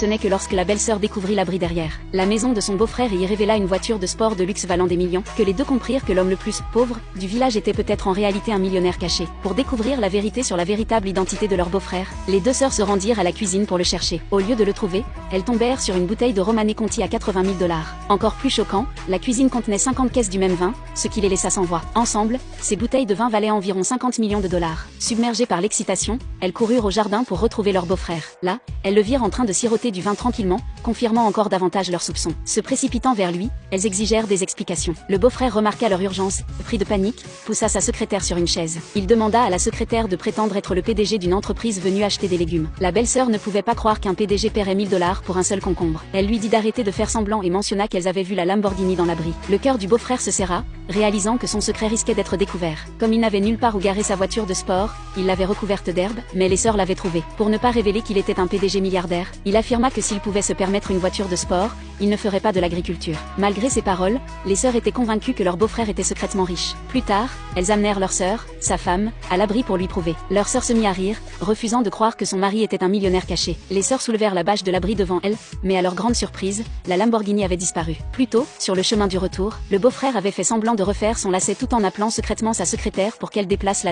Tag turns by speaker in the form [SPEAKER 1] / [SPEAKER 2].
[SPEAKER 1] Ce n'est que lorsque la belle-sœur découvrit l'abri derrière la maison de son beau-frère et y révéla une voiture de sport de luxe valant des millions, que les deux comprirent que l'homme le plus pauvre du village était peut-être en réalité un millionnaire caché. Pour découvrir la vérité sur la véritable identité de leur beau-frère, les deux sœurs se rendirent à la cuisine pour le chercher. Au lieu de le trouver, elles tombèrent sur une bouteille de Romanée Conti à 80 000 $. Encore plus choquant, la cuisine contenait 50 caisses du même vin, ce qui les laissa sans voix. Ensemble, ces bouteilles de vin valaient environ 50 millions de $. Submergées par l'excitation, elles coururent au jardin pour retrouver leur beau-frère. Là, elles le virent en train de siroter du vin tranquillement, confirmant encore davantage leurs soupçons. Se précipitant vers lui, elles exigèrent des explications. Le beau-frère remarqua leur urgence, pris de panique, poussa sa secrétaire sur une chaise. Il demanda à la secrétaire de prétendre être le PDG d'une entreprise venue acheter des légumes. La belle-sœur ne pouvait pas croire qu'un PDG paierait 1000 $ pour un seul concombre. Elle lui dit d'arrêter de faire semblant et mentionna qu'elles avaient vu la Lamborghini dans l'abri. Le cœur du beau-frère se serra, réalisant que son secret risquait d'être découvert. Comme il n'avait nulle part où garer sa voiture de sport, il l'avait recouverte d'herbe, mais les sœurs l'avaient trouvée. Pour ne pas révéler qu'il était un PDG milliardaire, il affirma que s'il pouvait se permettre une voiture de sport, il ne ferait pas de l'agriculture. Malgré ces paroles, les sœurs étaient convaincues que leur beau-frère était secrètement riche. Plus tard, elles amenèrent leur sœur, sa femme, à l'abri pour lui prouver. Leur sœur se mit à rire, refusant de croire que son mari était un millionnaire caché. Les sœurs soulevèrent la bâche de l'abri devant elle, mais à leur grande surprise, la Lamborghini avait disparu. Plus tôt, sur le chemin du retour, le beau-frère avait fait semblant de refaire son lacet tout en appelant secrètement sa secrétaire pour qu'elle déplace la